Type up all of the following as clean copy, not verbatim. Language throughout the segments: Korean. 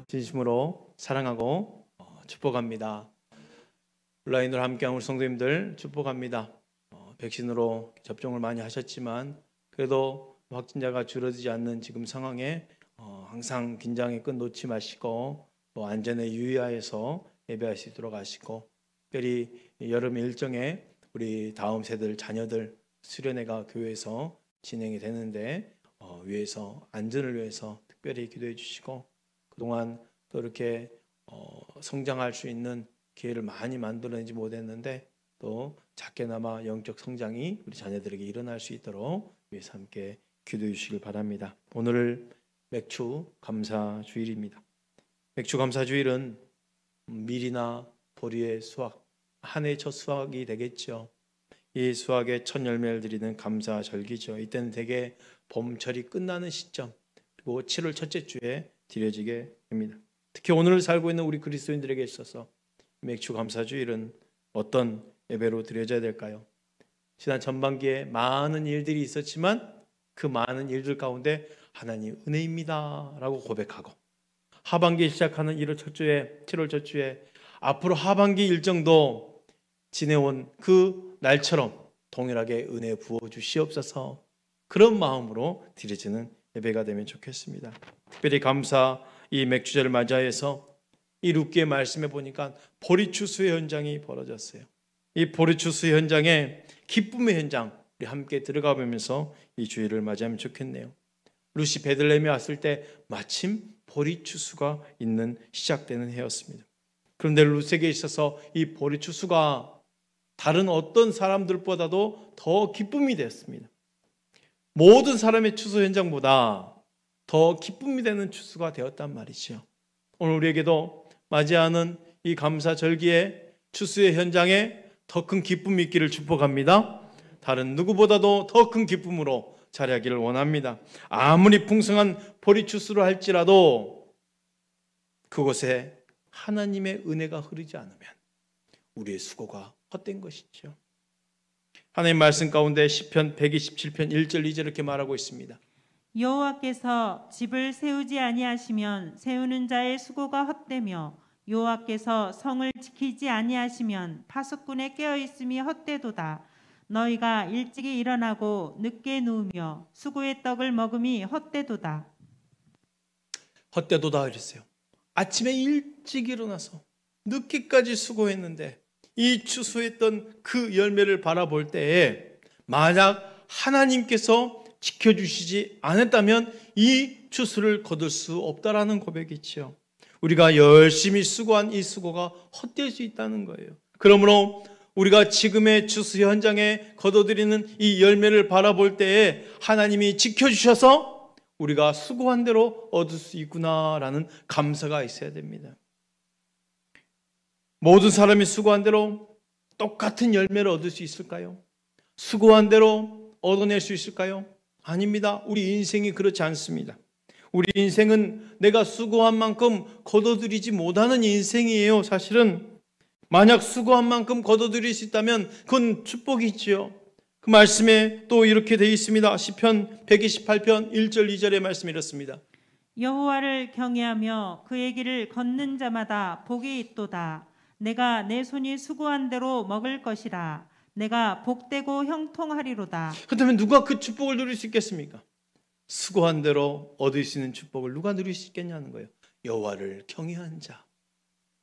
진심으로 사랑하고 축복합니다. 온라인으로 함께한 우리 성도님들 축복합니다. 백신으로 접종을 많이 하셨지만 그래도 확진자가 줄어들지 않는 지금 상황에 항상 긴장의 끈 놓지 마시고 또 안전에 유의하여서 예배할 수 있도록 하시고, 특별히 여름 일정에 우리 다음 세대 자녀들 수련회가 교회에서 진행이 되는데 위해서 안전을 위해서 특별히 기도해 주시고, 그동안 또 이렇게 성장할 수 있는 기회를 많이 만들어내지 못했는데 또 작게나마 영적 성장이 우리 자녀들에게 일어날 수 있도록 위해서 함께 기도해 주시길 바랍니다. 오늘 맥주 감사 주일입니다. 맥주 감사 주일은 밀이나 보리의 수확, 한 해 첫 수확이 되겠죠. 이 수확의 첫 열매를 드리는 감사 절기죠. 이때는 대개 봄철이 끝나는 시점, 그리고 7월 첫째 주에 드려지게 됩니다. 특히 오늘 살고 있는 우리 그리스도인들에게 있어서 맥주 감사 주일은 어떤 예배로 드려져야 될까요? 지난 전반기에 많은 일들이 있었지만 그 많은 일들 가운데 하나님 은혜입니다 라고 고백하고, 하반기에 시작하는 1월 첫 주에 7월 첫 주에 앞으로 하반기 일정도 지내온 그 날처럼 동일하게 은혜 부어주시옵소서, 그런 마음으로 드려지는 예배가 되면 좋겠습니다. 특별히 감사 이 맥주제를 맞이해서 이 룻기의 말씀에 보니까 보리추수의 현장이 벌어졌어요. 이 보리추수 현장에 기쁨의 현장, 우리 함께 들어가 보면서 이 주일을 맞이하면 좋겠네요. 룻이 베들레헴에 왔을 때 마침 보리추수가 있는 시작되는 해였습니다. 그런데 룻에게 있어서 이 보리추수가 다른 어떤 사람들보다도 더 기쁨이 됐습니다. 모든 사람의 추수 현장보다 더 기쁨이 되는 추수가 되었단 말이죠. 오늘 우리에게도 맞이하는 이 감사 절기에 추수의 현장에 더 큰 기쁨이 있기를 축복합니다. 다른 누구보다도 더 큰 기쁨으로 자리하기를 원합니다. 아무리 풍성한 보리추수를 할지라도 그곳에 하나님의 은혜가 흐르지 않으면 우리의 수고가 헛된 것이죠. 하나님 말씀 가운데 시편 127편 1절 2절 이렇게 말하고 있습니다. 여호와께서 집을 세우지 아니하시면 세우는 자의 수고가 헛되며 여호와께서 성을 지키지 아니하시면 파수꾼의 깨어 있음이 헛되도다. 너희가 일찍이 일어나고 늦게 누우며 수고의 떡을 먹음이 헛되도다. 헛되도다 그랬어요. 아침에 일찍 일어나서 늦게까지 수고했는데 이 추수했던 그 열매를 바라볼 때에 만약 하나님께서 지켜주시지 않았다면 이 추수를 거둘 수 없다라는 고백이죠. 우리가 열심히 수고한 이 수고가 헛될 수 있다는 거예요. 그러므로 우리가 지금의 추수 현장에 거둬들이는 이 열매를 바라볼 때에 하나님이 지켜주셔서 우리가 수고한 대로 얻을 수 있구나라는 감사가 있어야 됩니다. 모든 사람이 수고한 대로 똑같은 열매를 얻을 수 있을까요? 수고한 대로 얻어낼 수 있을까요? 아닙니다. 우리 인생이 그렇지 않습니다. 우리 인생은 내가 수고한 만큼 거둬들이지 못하는 인생이에요. 사실은 만약 수고한 만큼 거둬들일 수 있다면 그건 축복이지요. 그 말씀에 또 이렇게 되어 있습니다. 시편 128편 1절 2절의 말씀이 이렇습니다. 여호와를 경외하며 그의 길을 걷는 자마다 복이 있도다. 내가 내 손이 수고한 대로 먹을 것이라. 내가 복되고 형통하리로다. 그렇다면 누가 그 축복을 누릴 수 있겠습니까? 수고한 대로 얻을 수 있는 축복을 누가 누릴 수 있겠냐는 거예요. 여호와를 경외한 자.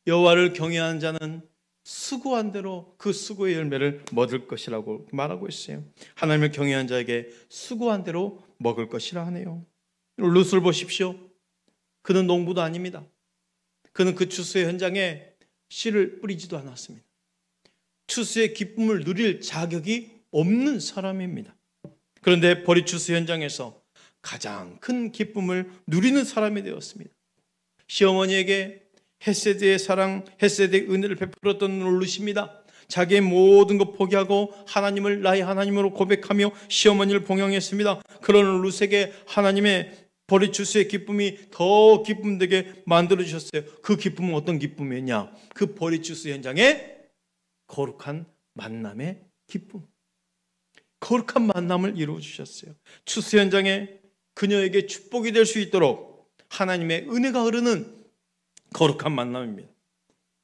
여호와를 경외한 자는 수고한 대로 그 수고의 열매를 먹을 것이라고 말하고 있어요. 하나님을 경외한 자에게 수고한 대로 먹을 것이라 하네요. 룻을 보십시오. 그는 농부도 아닙니다. 그는 그 추수의 현장에 씨를 뿌리지도 않았습니다. 추수의 기쁨을 누릴 자격이 없는 사람입니다. 그런데 보리추수 현장에서 가장 큰 기쁨을 누리는 사람이 되었습니다. 시어머니에게 헤세드의 사랑, 헤세드의 은혜를 베풀었던 룻입니다. 자기의 모든 것 포기하고 하나님을 나의 하나님으로 고백하며 시어머니를 봉양했습니다. 그런 룻에게 하나님의 보리추수의 기쁨이 더 기쁨되게 만들어주셨어요. 그 기쁨은 어떤 기쁨이었냐? 그 보리추수 현장에 거룩한 만남의 기쁨, 거룩한 만남을 이루어주셨어요. 추수 현장에 그녀에게 축복이 될 수 있도록 하나님의 은혜가 흐르는 거룩한 만남입니다.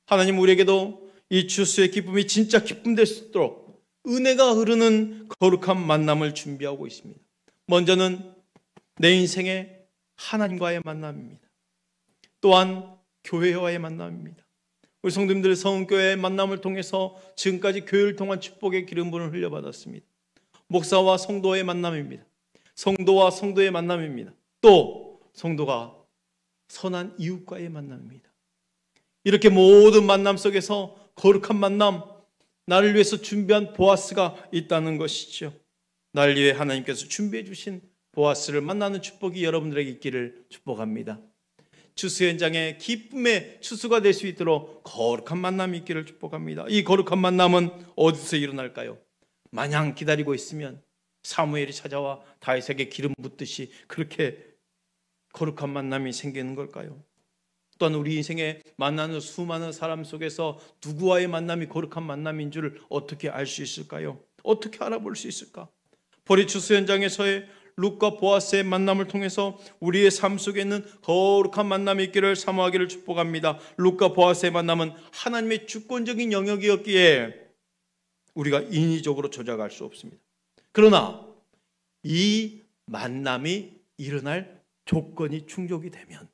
하나님 우리에게도 이 추수의 기쁨이 진짜 기쁨 될 수 있도록 은혜가 흐르는 거룩한 만남을 준비하고 있습니다. 먼저는 내 인생의 하나님과의 만남입니다. 또한 교회와의 만남입니다. 우리 성도님들 성교회의 만남을 통해서 지금까지 교회를 통한 축복의 기름부를 흘려받았습니다. 목사와 성도의 만남입니다. 성도와 성도의 만남입니다. 또 성도가 선한 이웃과의 만남입니다. 이렇게 모든 만남 속에서 거룩한 만남, 나를 위해서 준비한 보아스가 있다는 것이죠. 나를 위해 하나님께서 준비해 주신 보아스를 만나는 축복이 여러분들에게 있기를 축복합니다. 추수 현장에 기쁨의 추수가 될 수 있도록 거룩한 만남이 있기를 축복합니다. 이 거룩한 만남은 어디서 일어날까요? 마냥 기다리고 있으면 사무엘이 찾아와 다윗에게 기름 붓듯이 그렇게 거룩한 만남이 생기는 걸까요? 또한 우리 인생에 만나는 수많은 사람 속에서 누구와의 만남이 거룩한 만남인 줄 어떻게 알 수 있을까요? 어떻게 알아볼 수 있을까? 보리 추수 현장에서의 룻과 보아스의 만남을 통해서 우리의 삶 속에 있는 거룩한 만남이 있기를 사모하기를 축복합니다. 룻과 보아스의 만남은 하나님의 주권적인 영역이었기에 우리가 인위적으로 조작할 수 없습니다. 그러나 이 만남이 일어날 조건이 충족이 되면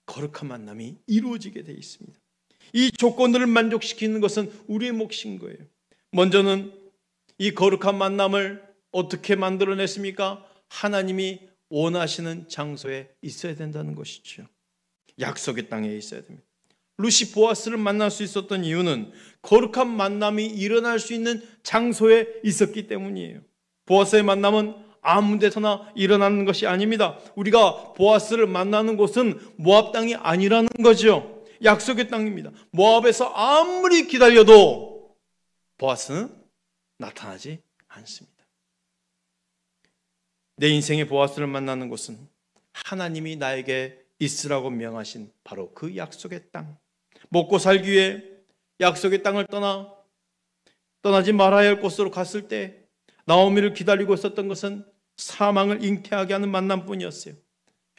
거룩한 만남이 이루어지게 되어 있습니다. 이 조건들을 만족시키는 것은 우리의 몫인 거예요. 먼저는 이 거룩한 만남을 어떻게 만들어냈습니까? 하나님이 원하시는 장소에 있어야 된다는 것이죠. 약속의 땅에 있어야 됩니다. 룻이 보아스를 만날 수 있었던 이유는 거룩한 만남이 일어날 수 있는 장소에 있었기 때문이에요. 보아스의 만남은 아무 데서나 일어나는 것이 아닙니다. 우리가 보아스를 만나는 곳은 모압 땅이 아니라는 거죠. 약속의 땅입니다. 모압에서 아무리 기다려도 보아스는 나타나지 않습니다. 내 인생의 보아스를 만나는 곳은 하나님이 나에게 있으라고 명하신 바로 그 약속의 땅. 먹고 살기 위해 약속의 땅을 떠나지 말아야 할 곳으로 갔을 때 나오미를 기다리고 있었던 것은 사망을 잉태하게 하는 만남뿐이었어요.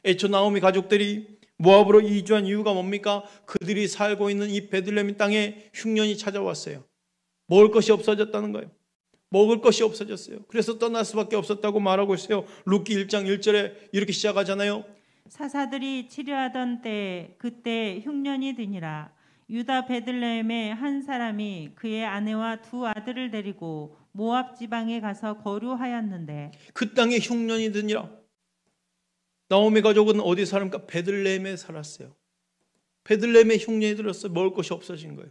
애초 나오미 가족들이 모압으로 이주한 이유가 뭡니까? 그들이 살고 있는 이 베들레헴 땅에 흉년이 찾아왔어요. 먹을 것이 없어졌다는 거예요. 먹을 것이 없어졌어요. 그래서 떠날 수밖에 없었다고 말하고 있어요. 룻기 1장 1절에 이렇게 시작하잖아요. 사사들이 치료하던 때 그때 흉년이 드니라. 유다 베들레헴의 한 사람이 그의 아내와 두 아들을 데리고 모압 지방에 가서 거류하였는데 그 땅에 흉년이 드니라. 나오미 가족은 어디 살았습니까? 베들레헴에 살았어요. 베들레헴에 흉년이 들었어요. 먹을 것이 없어진 거예요.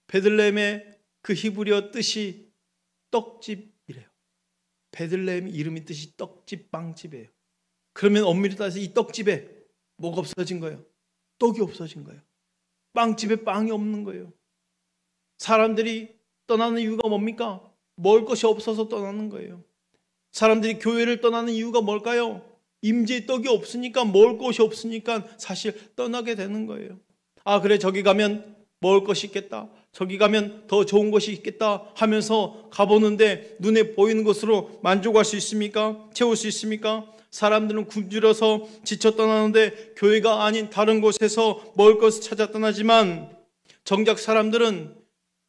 베들레헴의 그 히브리어 뜻이 떡집이래요. 베들레헴 이름이 뜻이 떡집, 빵집이에요. 그러면 엄밀히 따져서 이 떡집에 뭐가 없어진 거예요? 떡이 없어진 거예요. 빵집에 빵이 없는 거예요. 사람들이 떠나는 이유가 뭡니까? 먹을 것이 없어서 떠나는 거예요. 사람들이 교회를 떠나는 이유가 뭘까요? 임재의 떡이 없으니까, 먹을 것이 없으니까 사실 떠나게 되는 거예요. 아, 그래, 저기 가면 먹을 것이 있겠다, 저기 가면 더 좋은 것이 있겠다 하면서 가보는데 눈에 보이는 것으로 만족할 수 있습니까? 채울 수 있습니까? 사람들은 굶주려서 지쳐 떠나는데 교회가 아닌 다른 곳에서 먹을 것을 찾아 떠나지만 정작 사람들은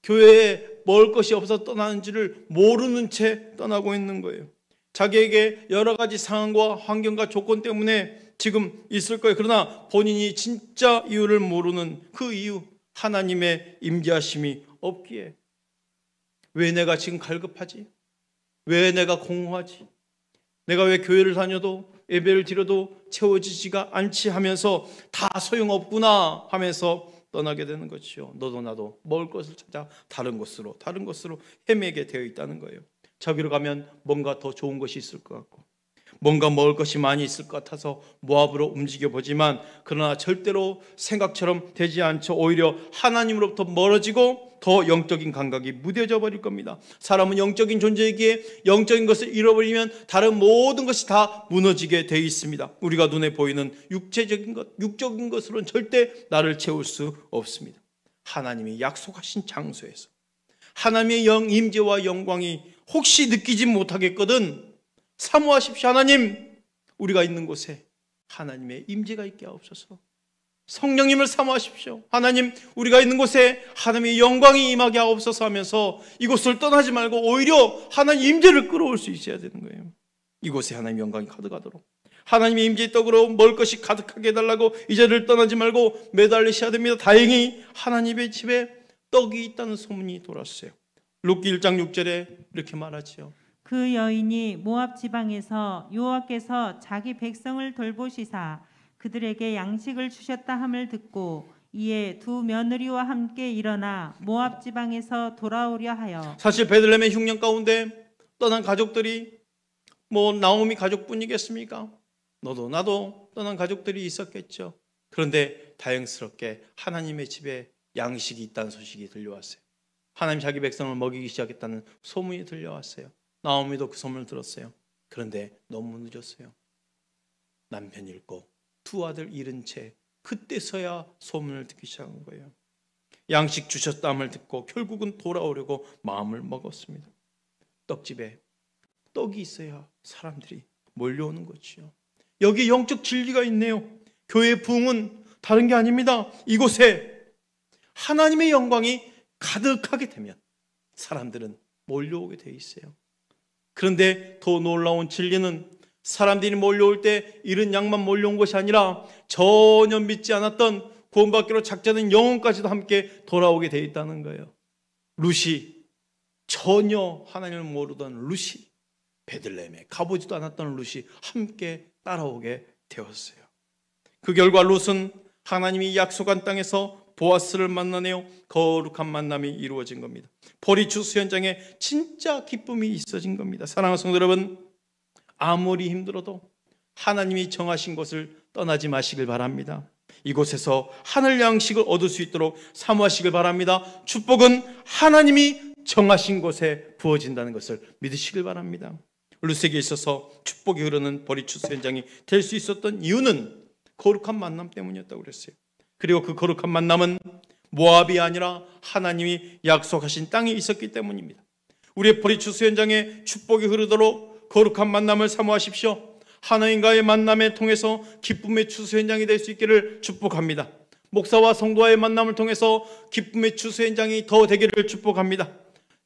교회에 먹을 것이 없어서 떠나는지를 모르는 채 떠나고 있는 거예요. 자기에게 여러 가지 상황과 환경과 조건 때문에 지금 있을 거예요. 그러나 본인이 진짜 이유를 모르는 그 이유, 하나님의 임재하심이 없기에 왜 내가 지금 갈급하지? 왜 내가 공허하지? 내가 왜 교회를 다녀도 예배를 드려도 채워지지가 않지 하면서 다 소용없구나 하면서 떠나게 되는 것이죠. 너도 나도 먹을 것을 찾아 다른 곳으로 헤매게 되어 있다는 거예요. 저기로 가면 뭔가 더 좋은 것이 있을 것 같고 뭔가 먹을 것이 많이 있을 것 같아서 모압으로 움직여 보지만 그러나 절대로 생각처럼 되지 않죠. 오히려 하나님으로부터 멀어지고 더 영적인 감각이 무뎌져 버릴 겁니다. 사람은 영적인 존재이기에 영적인 것을 잃어버리면 다른 모든 것이 다 무너지게 되어 있습니다. 우리가 눈에 보이는 육체적인 것, 육적인 것으로는 절대 나를 채울 수 없습니다. 하나님이 약속하신 장소에서 하나님의 임재와 영광이 혹시 느끼지 못하겠거든 사모하십시오. 하나님, 우리가 있는 곳에 하나님의 임재가 있게 하옵소서. 성령님을 사모하십시오. 하나님, 우리가 있는 곳에 하나님의 영광이 임하게 하옵소서 하면서 이곳을 떠나지 말고 오히려 하나님 임재를 끌어올 수 있어야 되는 거예요. 이곳에 하나님 영광이 가득하도록 하나님의 임재의 떡으로 먹을 것이 가득하게 해달라고 이 자리를 떠나지 말고 매달리셔야 됩니다. 다행히 하나님의 집에 떡이 있다는 소문이 돌았어요. 룻기 1장 6절에 이렇게 말하지요. 그 여인이 모압 지방에서 여호와께서 자기 백성을 돌보시사 그들에게 양식을 주셨다 함을 듣고 이에 두 며느리와 함께 일어나 모압 지방에서 돌아오려 하여. 사실 베들레헴의 흉년 가운데 떠난 가족들이 나오미 가족뿐이겠습니까? 너도 나도 떠난 가족들이 있었겠죠. 그런데 다행스럽게 하나님의 집에 양식이 있다는 소식이 들려왔어요. 하나님 자기 백성을 먹이기 시작했다는 소문이 들려왔어요. 나오미도 그 소문을 들었어요. 그런데 너무 늦었어요. 남편 잃고 두 아들 잃은 채 그때서야 소문을 듣기 시작한 거예요. 양식 주셨다함을 듣고 결국은 돌아오려고 마음을 먹었습니다. 떡집에 떡이 있어야 사람들이 몰려오는 거지요. 여기 영적 진리가 있네요. 교회의 부흥은 다른 게 아닙니다. 이곳에 하나님의 영광이 가득하게 되면 사람들은 몰려오게 돼 있어요. 그런데 더 놀라운 진리는 사람들이 몰려올 때 이른 양만 몰려온 것이 아니라 전혀 믿지 않았던 구원받기로 작정된 영혼까지도 함께 돌아오게 돼 있다는 거예요. 룻이 전혀 하나님을 모르던 룻이 베들레헴에 가보지도 않았던 룻이 함께 따라오게 되었어요. 그 결과 룻은 하나님이 약속한 땅에서 보아스를 만나내어 거룩한 만남이 이루어진 겁니다. 보리추수 현장에 진짜 기쁨이 있어진 겁니다. 사랑하는 성도 여러분, 아무리 힘들어도 하나님이 정하신 곳을 떠나지 마시길 바랍니다. 이곳에서 하늘 양식을 얻을 수 있도록 사모하시길 바랍니다. 축복은 하나님이 정하신 곳에 부어진다는 것을 믿으시길 바랍니다. 룻에게 있어서 축복이 흐르는 보리추수 현장이 될 수 있었던 이유는 거룩한 만남 때문이었다고 그랬어요. 그리고 그 거룩한 만남은 모압이 아니라 하나님이 약속하신 땅에 있었기 때문입니다. 우리의 보리추수 현장에 축복이 흐르도록 거룩한 만남을 사모하십시오. 하나님과의 만남을 통해서 기쁨의 추수 현장이 될 수 있기를 축복합니다. 목사와 성도와의 만남을 통해서 기쁨의 추수 현장이 더 되기를 축복합니다.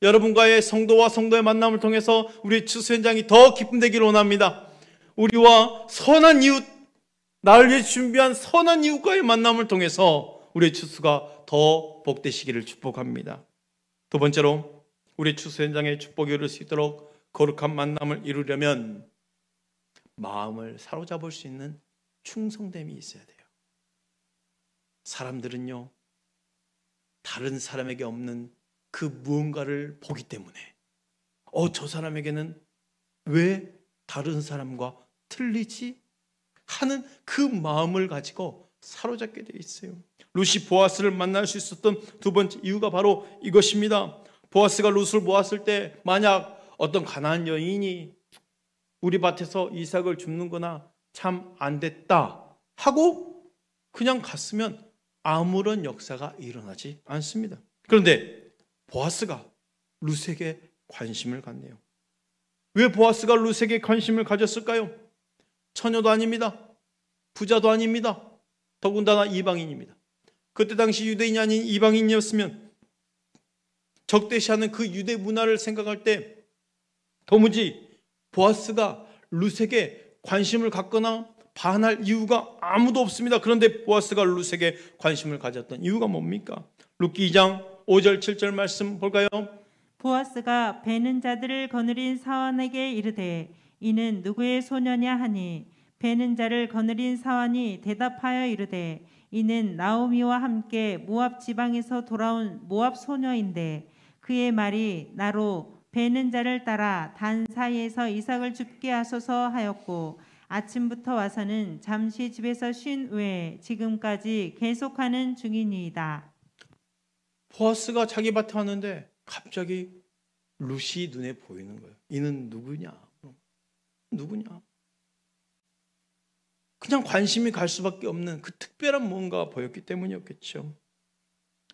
여러분과의 성도와 성도의 만남을 통해서 우리의 추수 현장이 더 기쁨되기를 원합니다. 우리와 선한 이웃, 나를 위해 준비한 선한 이웃과의 만남을 통해서 우리의 추수가 더 복되시기를 축복합니다. 두 번째로 우리의 추수 현장에 축복이 이룰 수 있도록 거룩한 만남을 이루려면 마음을 사로잡을 수 있는 충성됨이 있어야 돼요. 사람들은요, 다른 사람에게 없는 그 무언가를 보기 때문에 저 사람에게는 왜 다른 사람과 틀리지? 하는 그 마음을 가지고 사로잡게 돼 있어요. 룻이 보아스를 만날 수 있었던 두 번째 이유가 바로 이것입니다. 보아스가 룻을 보았을 때 만약 어떤 가나안 여인이 우리 밭에서 이삭을 줍는 거나 참 안 됐다 하고 그냥 갔으면 아무런 역사가 일어나지 않습니다. 그런데 보아스가 룻에게 관심을 갖네요. 왜 보아스가 룻에게 관심을 가졌을까요? 처녀도 아닙니다. 부자도 아닙니다. 더군다나 이방인입니다. 그때 당시 유대인이 아닌 이방인이었으면 적대시하는 그 유대 문화를 생각할 때 도무지 보아스가 룻에게 관심을 갖거나 반할 이유가 아무도 없습니다. 그런데 보아스가 룻에게 관심을 가졌던 이유가 뭡니까? 룻기 2장 5절 7절 말씀 볼까요? 보아스가 베는 자들을 거느린 사환에게 이르되 이는 누구의 소녀냐 하니 베는 자를 거느린 사환이 대답하여 이르되 이는 나오미와 함께 모압 지방에서 돌아온 모압 소녀인데 그의 말이 나로 베는 자를 따라 단 사이에서 이삭을 줍게 하소서 하였고 아침부터 와서는 잠시 집에서 쉰 후에 지금까지 계속하는 중이니이다. 보아스가 자기 밭에 왔는데 갑자기 룻이 눈에 보이는 거예요. 이는 누구냐? 그냥 관심이 갈 수밖에 없는 그 특별한 뭔가가 보였기 때문이었겠죠.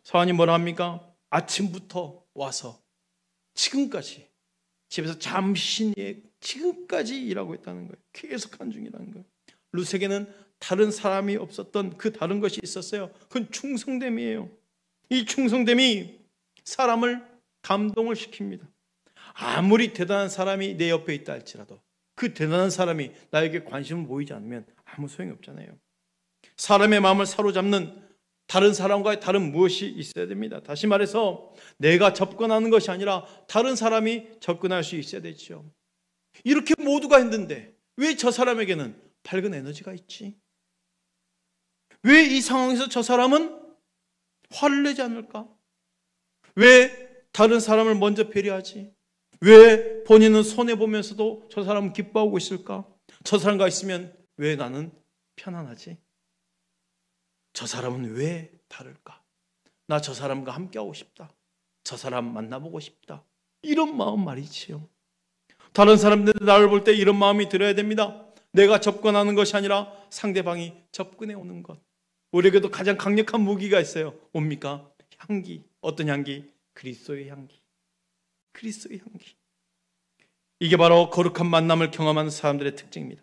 사환이 뭐라 합니까? 아침부터 와서 지금까지 집에서 잠시 지금까지 일하고 있다는 거예요. 계속 한 중이라는 거예요. 룻에게는 다른 사람이 없었던 그 다른 것이 있었어요. 그건 충성됨이에요. 이 충성됨이 사람을 감동을 시킵니다. 아무리 대단한 사람이 내 옆에 있다 할지라도 그 대단한 사람이 나에게 관심을 보이지 않으면 아무 소용이 없잖아요. 사람의 마음을 사로잡는 다른 사람과의 다른 무엇이 있어야 됩니다. 다시 말해서 내가 접근하는 것이 아니라 다른 사람이 접근할 수 있어야 되죠. 이렇게 모두가 했는데 왜 저 사람에게는 밝은 에너지가 있지? 왜 이 상황에서 저 사람은 화를 내지 않을까? 왜 다른 사람을 먼저 배려하지? 왜 본인은 손해보면서도 저 사람은 기뻐하고 있을까? 저 사람과 있으면 왜 나는 편안하지? 저 사람은 왜 다를까? 나 저 사람과 함께하고 싶다. 저 사람 만나보고 싶다. 이런 마음 말이지요. 다른 사람들이 나를 볼 때 이런 마음이 들어야 됩니다. 내가 접근하는 것이 아니라 상대방이 접근해 오는 것. 우리에게도 가장 강력한 무기가 있어요. 뭡니까? 향기. 어떤 향기? 그리스도의 향기. 그리스도의 향기. 이게 바로 거룩한 만남을 경험하는 사람들의 특징입니다.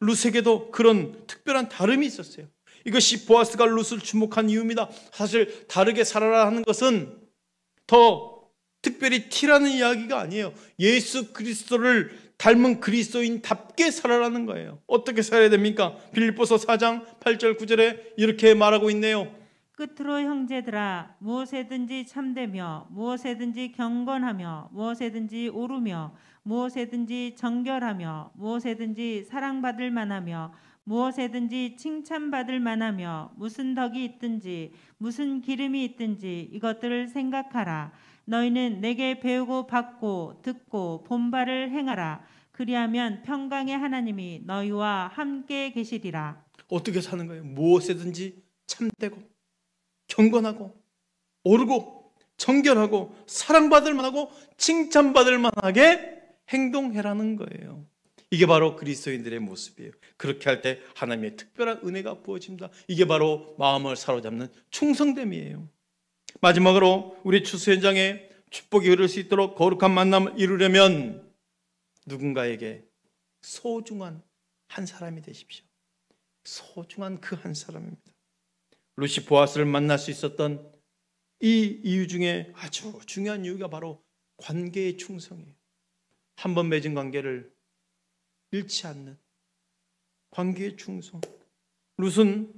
룻에게도 그런 특별한 다름이 있었어요. 이것이 보아스가 룻을 주목한 이유입니다. 사실 다르게 살아라 하는 것은 더 특별히 티라는 이야기가 아니에요. 예수 그리스도를 닮은 그리스도인답게 살아라는 거예요. 어떻게 살아야 됩니까? 빌립보서 4장 8절 9절에 이렇게 말하고 있네요. 끝으로 형제들아 무엇에든지 참되며 무엇에든지 경건하며 무엇에든지 오르며 무엇에든지 정결하며 무엇에든지 사랑받을 만하며 무엇에든지 칭찬받을 만하며 무슨 덕이 있든지 무슨 기름이 있든지 이것들을 생각하라. 너희는 내게 배우고 받고 듣고 본 바를 행하라. 그리하면 평강의 하나님이 너희와 함께 계시리라. 어떻게 사는 거예요? 무엇에든지 참되고 경건하고 오르고 정결하고 사랑받을 만하고 칭찬받을 만하게 행동해라는 거예요. 이게 바로 그리스도인들의 모습이에요. 그렇게 할 때 하나님의 특별한 은혜가 부어집니다. 이게 바로 마음을 사로잡는 충성됨이에요. 마지막으로 우리 추수 현장에 축복이 흐를 수 있도록 거룩한 만남을 이루려면 누군가에게 소중한 한 사람이 되십시오. 소중한 그 한 사람입니다. 룻이 보아스를 만날 수 있었던 이 이유 중에 아주 중요한 이유가 바로 관계의 충성이에요. 한 번 맺은 관계를 잃지 않는 관계의 충성. 룻은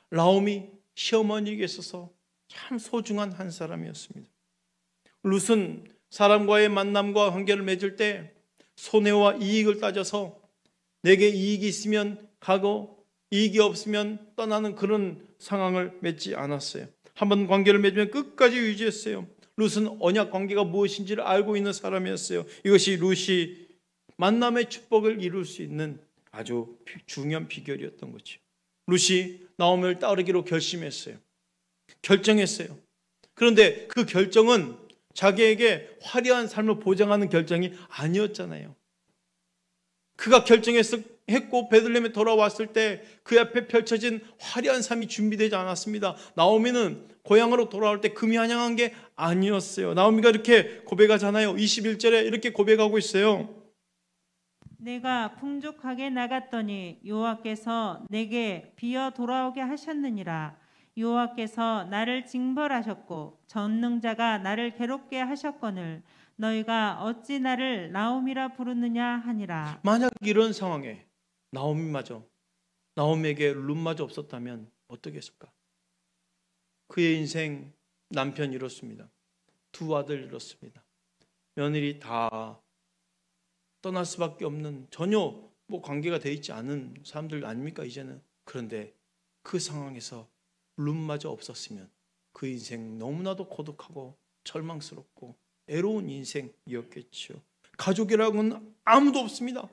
나오미 시어머니에게 있어서 참 소중한 한 사람이었습니다. 룻은 사람과의 만남과 관계를 맺을 때 손해와 이익을 따져서 내게 이익이 있으면 가고 이익이 없으면 떠나는 그런 상황을 맺지 않았어요. 한번 관계를 맺으면 끝까지 유지했어요. 룻은 언약 관계가 무엇인지를 알고 있는 사람이었어요. 이것이 룻이 만남의 축복을 이룰 수 있는 아주 중요한 비결이었던 거죠. 룻이 나오미를 따르기로 결심했어요. 결정했어요. 그런데 그 결정은 자기에게 화려한 삶을 보장하는 결정이 아니었잖아요. 그가 결정했고 베들레헴에 돌아왔을 때 그 앞에 펼쳐진 화려한 삶이 준비되지 않았습니다. 나오미는 고향으로 돌아올 때 금이 한양한 게 아니었어요. 나오미가 이렇게 고백하잖아요. 21절에 이렇게 고백하고 있어요. 내가 풍족하게 나갔더니 여호와께서 내게 비어 돌아오게 하셨느니라. 여호와께서 나를 징벌하셨고 전능자가 나를 괴롭게 하셨거늘 너희가 어찌 나를 나오미라 부르느냐 하니라. 만약 이런 상황에 나오미에게 룻마저 없었다면 어떻게 했을까? 그의 인생 남편 잃었습니다. 두 아들 잃었습니다. 며느리 다 떠날 수밖에 없는 전혀 관계가 돼 있지 않은 사람들 아닙니까 이제는. 그런데 그 상황에서 룻마저 없었으면 그 인생 너무나도 고독하고 절망스럽고 애로운 인생이었겠죠. 가족이라고는 아무도 없습니다.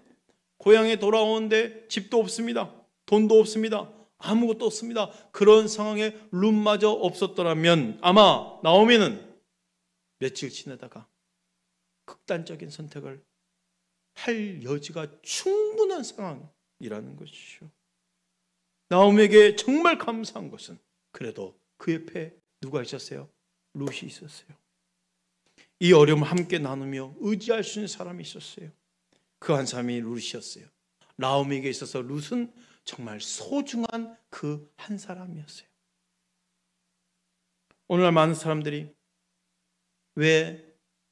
고향에 돌아오는데 집도 없습니다. 돈도 없습니다. 아무것도 없습니다. 그런 상황에 룻마저 없었더라면 아마 나오미는 며칠 지내다가 극단적인 선택을 할 여지가 충분한 상황이라는 것이죠. 나오미에게 정말 감사한 것은 그래도 그 옆에 누가 있었어요? 룻이 있었어요. 이 어려움을 함께 나누며 의지할 수 있는 사람이 있었어요. 그 한 사람이 룻이었어요. 나오미에게 있어서 룻은 정말 소중한 그 한 사람이었어요. 오늘날 많은 사람들이 왜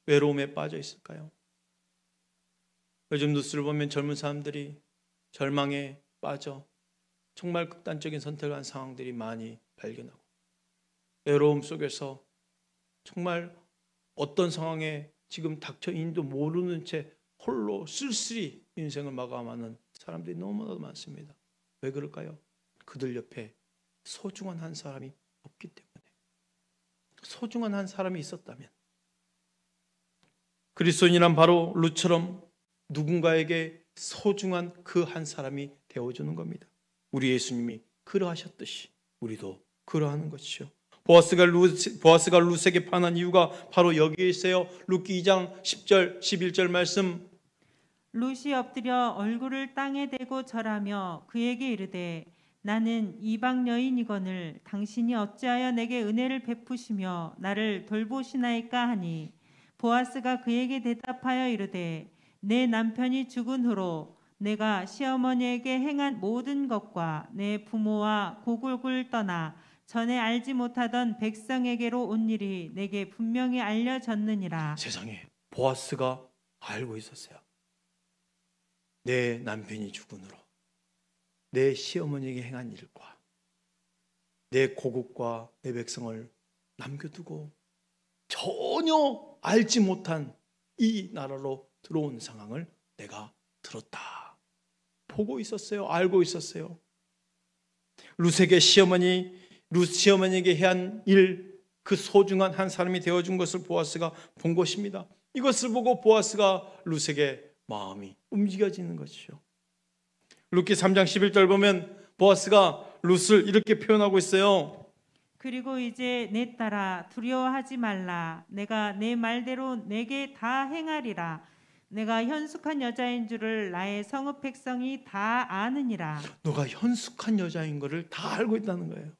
외로움에 빠져 있을까요? 요즘 뉴스를 보면 젊은 사람들이 절망에 빠져 정말 극단적인 선택을 한 상황들이 많이 발견하고, 외로움 속에서 정말 어떤 상황에 지금 닥쳐 있는지도 모르는 채 홀로 쓸쓸히 인생을 마감하는 사람들이 너무나도 많습니다. 왜 그럴까요? 그들 옆에 소중한 한 사람이 없기 때문에. 소중한 한 사람이 있었다면, 그리스도인이란 바로 룻처럼 누군가에게 소중한 그 한 사람이 되어주는 겁니다. 우리 예수님이 그러하셨듯이 우리도 그러하는 것이죠. 보아스가 룻에게 반한 이유가 바로 여기에 있어요. 룻기 2장 10절 11절 말씀. 룻이 엎드려 얼굴을 땅에 대고 절하며 그에게 이르되 나는 이방 여인이거늘 당신이 어찌하여 내게 은혜를 베푸시며 나를 돌보시나이까 하니, 보아스가 그에게 대답하여 이르되 내 남편이 죽은 후로 내가 시어머니에게 행한 모든 것과 내 부모와 고국을 떠나 전에 알지 못하던 백성에게로 온 일이 내게 분명히 알려졌느니라. 세상에, 보아스가 알고 있었어요. 내 남편이 죽은 후로 내 시어머니에게 행한 일과 내 고국과 내 백성을 남겨두고 전혀 알지 못한 이 나라로 들어온 상황을 내가 들었다. 보고 있었어요. 알고 있었어요. 룻에게 룻 시어머니에게 해한 일, 그 소중한 한 사람이 되어준 것을 보아스가 본 것입니다. 이것을 보고 보아스가 룻에게 마음이 움직여지는 것이죠. 룻기 3장 11절 보면 보아스가 룻을 이렇게 표현하고 있어요. 그리고 이제 내 딸아 두려워하지 말라. 내가 내 말대로 내게 다 행하리라. 내가 현숙한 여자인 줄을 나의 성읍 백성이 다 아느니라. 너가 현숙한 여자인 것을 다 알고 있다는 거예요.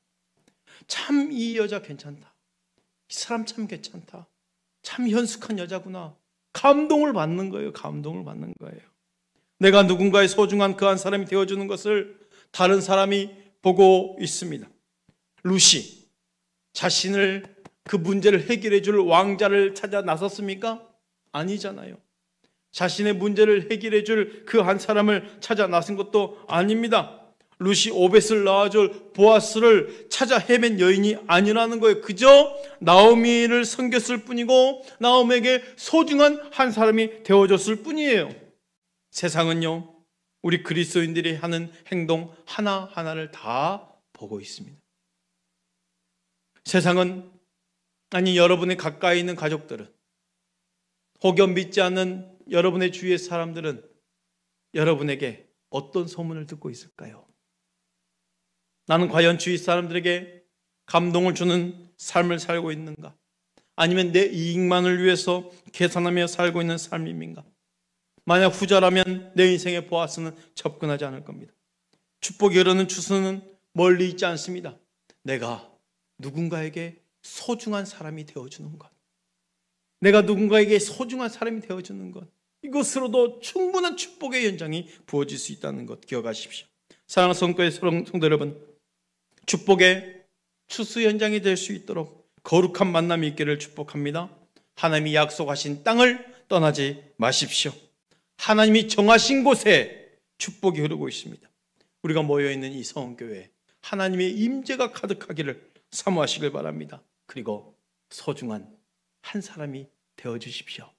참 이 여자 괜찮다. 이 사람 참 괜찮다. 참 현숙한 여자구나. 감동을 받는 거예요. 감동을 받는 거예요. 내가 누군가의 소중한 그 한 사람이 되어주는 것을 다른 사람이 보고 있습니다. 룻이 자신을 그 문제를 해결해 줄 왕자를 찾아 나섰습니까? 아니잖아요. 자신의 문제를 해결해 줄 그 한 사람을 찾아 나선 것도 아닙니다. 룻이 오벳을 낳아줄 보아스를 찾아 헤맨 여인이 아니라는 거예요. 그저 나오미를 섬겼을 뿐이고 나오미에게 소중한 한 사람이 되어줬을 뿐이에요. 세상은요, 우리 그리스도인들이 하는 행동 하나하나를 다 보고 있습니다. 세상은, 아니 여러분의 가까이 있는 가족들은, 혹여 믿지 않는 여러분의 주위의 사람들은 여러분에게 어떤 소문을 듣고 있을까요? 나는 과연 주위 사람들에게 감동을 주는 삶을 살고 있는가? 아니면 내 이익만을 위해서 계산하며 살고 있는 삶입니까? 만약 후자라면 내 인생의 보아스는 접근하지 않을 겁니다. 축복이 흐르는 추수는 멀리 있지 않습니다. 내가 누군가에게 소중한 사람이 되어주는 것, 내가 누군가에게 소중한 사람이 되어주는 것, 이것으로도 충분한 축복의 연장이 부어질 수 있다는 것 기억하십시오. 사랑하는 성도의 성도 여러분, 축복의 추수 연장이 될 수 있도록 거룩한 만남이 있기를 축복합니다. 하나님이 약속하신 땅을 떠나지 마십시오. 하나님이 정하신 곳에 축복이 흐르고 있습니다. 우리가 모여있는 이 성교회에 하나님의 임재가 가득하기를 사모하시길 바랍니다. 그리고 소중한 한 사람이 되어주십시오.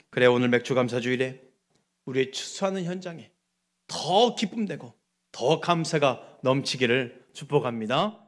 그래, 오늘 맥주감사주일에 우리의 추수하는 현장에 더 기쁨되고 더 감사가 넘치기를 축복합니다.